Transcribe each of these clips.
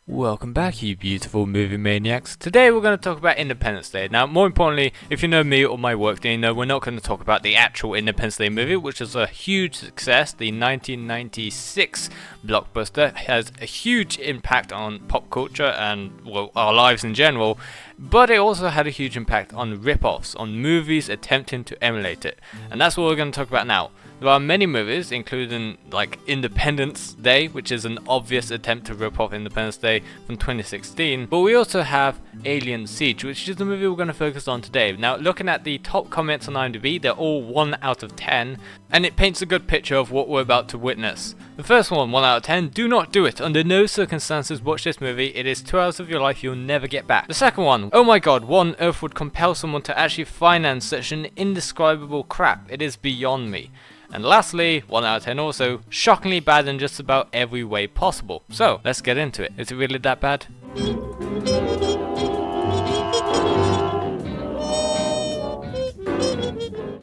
Welcome back, you beautiful movie maniacs. Today we're going to talk about Independence Day. Now, more importantly, if you know me or my work, then you know we're not going to talk about the actual Independence Day movie, which was a huge success. The 1996 blockbuster has a huge impact on pop culture and, well, our lives in general, but it also had a huge impact on rip-offs, on movies attempting to emulate it. And that's what we're going to talk about now. There are many movies, including like Independence Day, which is an obvious attempt to rip off Independence Day from 2016, but we also have Alien Siege, which is the movie we're going to focus on today. Now, looking at the top comments on IMDb, they're all 1 out of 10, and it paints a good picture of what we're about to witness. The first one, 1 out of 10, do not do it. Under no circumstances watch this movie. It is 2 hours of your life you'll never get back. The second one, oh my god, what on earth would compel someone to actually finance such an indescribable crap? It is beyond me. And lastly, 1 out of 10 also, shockingly bad in just about every way possible. So, let's get into it. Is it really that bad?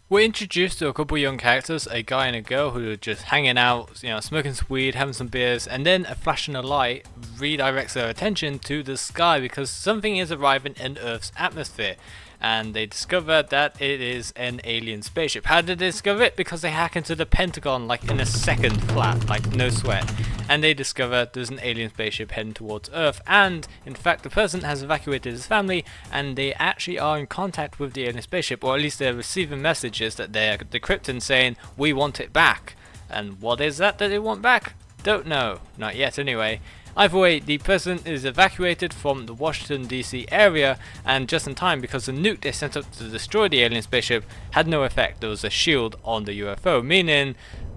We're introduced to a couple young characters, a guy and a girl who are just hanging out, smoking some weed, having some beers, and then a flash and a light redirects their attention to the sky because something is arriving in Earth's atmosphere. And they discover that it is an alien spaceship. How did they discover it? Because they hack into the Pentagon like in a second flat, like no sweat. And they discover there's an alien spaceship heading towards Earth, and in fact the president has evacuated his family, and they actually are in contact with the alien spaceship, or at least they're receiving messages that they're decrypting saying, we want it back. And what is that they want back? Don't know. Not yet anyway. Either way, the president is evacuated from the Washington DC area, and just in time because the nuke they sent up to destroy the alien spaceship had no effect. There was a shield on the UFO, meaning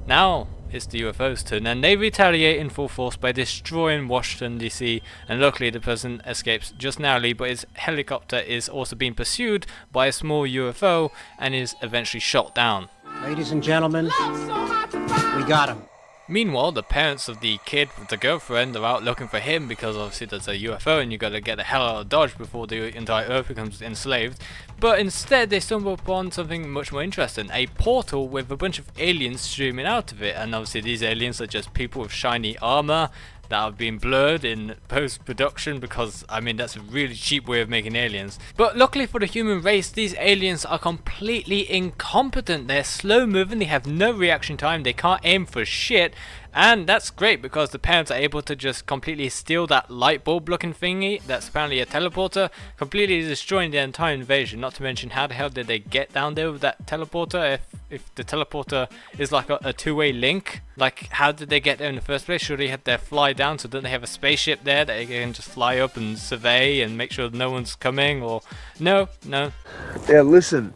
now it's the UFO's turn, and they retaliate in full force by destroying Washington DC, and luckily the president escapes just narrowly, but his helicopter is also being pursued by a small UFO and is eventually shot down. Ladies and gentlemen, we got him. Meanwhile, the parents of the kid with the girlfriend are out looking for him because obviously there's a UFO and you gotta get the hell out of Dodge before the entire Earth becomes enslaved. But instead they stumble upon something much more interesting, a portal with a bunch of aliens streaming out of it, and obviously these aliens are just people with shiny armor that have been blurred in post-production because, I mean, that's a really cheap way of making aliens. But luckily for the human race, these aliens are completely incompetent. They're slow moving, they have no reaction time, they can't aim for shit, and that's great because the parents are able to just completely steal that light bulb looking thingy that's apparently a teleporter, completely destroying the entire invasion. Not to mention, how the hell did they get down there with that teleporter if the teleporter is like a two-way link? Like, how did they get there in the first place? Sure, they had to fly down, so don't they have a spaceship there that they can just fly up and survey and make sure no one's coming? Or no. Yeah, listen,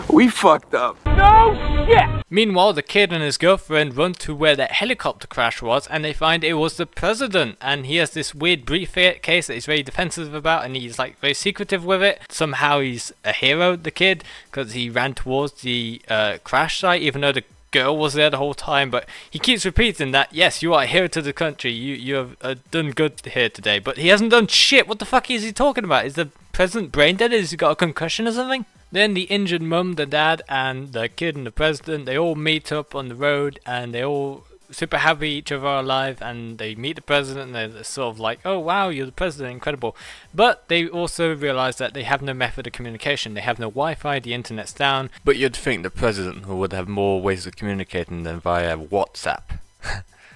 we fucked up. No shit! Meanwhile, the kid and his girlfriend run to where that helicopter crash was, and they find it was the president, and he has this weird briefcase that he's very defensive about, and he's like very secretive with it. Somehow he's a hero, the kid, because he ran towards the crash site, even though the girl was there the whole time. But he keeps repeating that, yes, you are a hero to the country, you have done good here today, but he hasn't done shit. What the fuck is he talking about? Is the president brain dead? Has he got a concussion or something? Then the injured mum, the dad, and the kid and the president, they all meet up on the road, and they all super happy each other are alive, and they meet the president, and they're sort of like, oh wow, you're the president, incredible. But they also realize that they have no method of communication. They have no Wi-Fi, the internet's down. But you'd think the president would have more ways of communicating than via WhatsApp.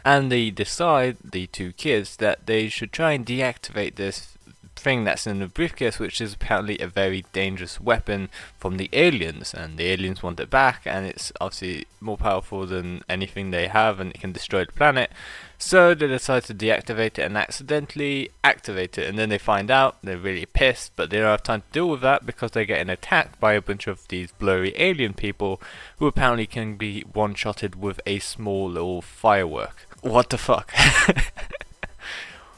And they decide, the two kids, that they should try and deactivate this thing that's in the briefcase, which is apparently a very dangerous weapon from the aliens, and the aliens want it back, and it's obviously more powerful than anything they have, and it can destroy the planet. So they decide to deactivate it and accidentally activate it, and then they find out, they're really pissed, but they don't have time to deal with that because they're getting attacked by a bunch of these blurry alien people who apparently can be one-shotted with a small little firework. What the fuck?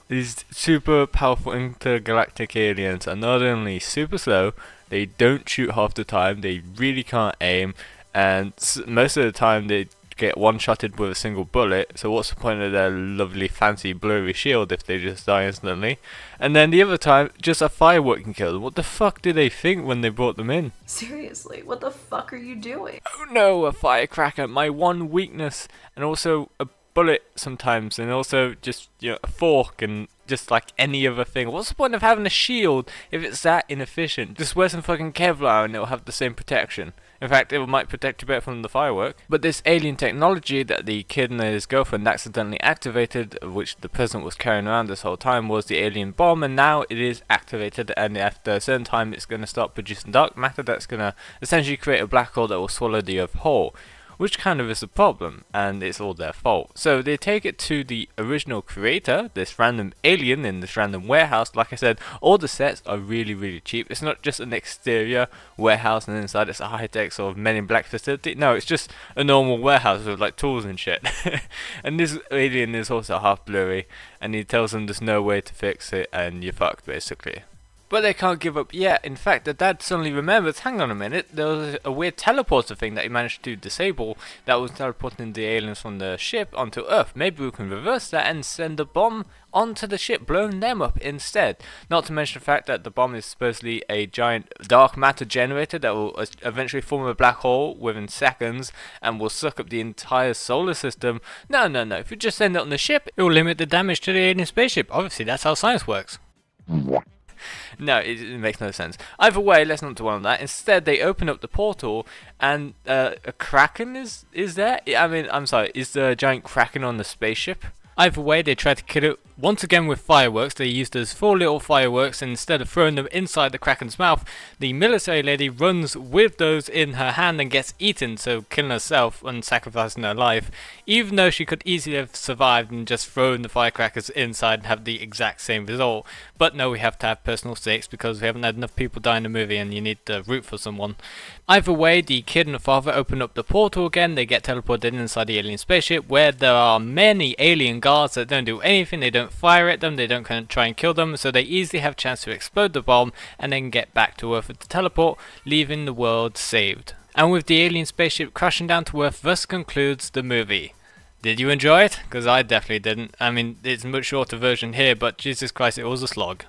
These super powerful intergalactic aliens are not only super slow, they don't shoot half the time, they really can't aim, and most of the time they get one-shotted with a single bullet, so what's the point of their lovely fancy blurry shield if they just die instantly? And then the other time, just a firework can kill them. What the fuck did they think when they brought them in? Seriously, what the fuck are you doing? Oh no, a firecracker, my one weakness, and also a bullet sometimes, and also just, you know, a fork, and just like any other thing. What's the point of having a shield if it's that inefficient? Just wear some fucking Kevlar and it'll have the same protection. In fact, it might protect you better from the firework. But this alien technology that the kid and his girlfriend accidentally activated, which the president was carrying around this whole time, was the alien bomb, and now it is activated, and after a certain time it's going to start producing dark matter that's going to essentially create a black hole that will swallow the Earth whole. Which kind of is the problem, and it's all their fault. So they take it to the original creator, this random alien in this random warehouse. Like I said, all the sets are really cheap. It's not just an exterior warehouse and inside it's a high-tech sort of Men in Black facility. No, it's just a normal warehouse with like tools and shit. And this alien is also half blurry, and he tells them there's no way to fix it and you're fucked basically. But they can't give up yet. In fact, the dad suddenly remembers, hang on a minute, there was a weird teleporter thing that he managed to disable that was teleporting the aliens from the ship onto Earth. Maybe we can reverse that and send a bomb onto the ship, blowing them up instead. Not to mention the fact that the bomb is supposedly a giant dark matter generator that will eventually form a black hole within seconds and will suck up the entire solar system. No, if you just send it on the ship, it will limit the damage to the alien spaceship. Obviously, that's how science works. No, it makes no sense. Either way, let's not dwell on that. Instead, they open up the portal, and a kraken is there? I mean, I'm sorry, is the giant kraken on the spaceship? Either way, they try to kill it once again with fireworks. They used those 4 little fireworks, and instead of throwing them inside the kraken's mouth, the military lady runs with those in her hand and gets eaten, so killing herself and sacrificing her life, even though she could easily have survived and just thrown the firecrackers inside and have the exact same result. But no, we have to have personal stakes because we haven't had enough people die in the movie and you need to root for someone. Either way, the kid and the father open up the portal again. They get teleported inside the alien spaceship where there are many alien guards that don't do anything. They don't fire at them, they don't try and kill them, so they easily have a chance to explode the bomb and then get back to Earth with the teleport, leaving the world saved. And with the alien spaceship crashing down to Earth, thus concludes the movie. Did you enjoy it? Because I definitely didn't. I mean, it's a much shorter version here, but Jesus Christ, it was a slog.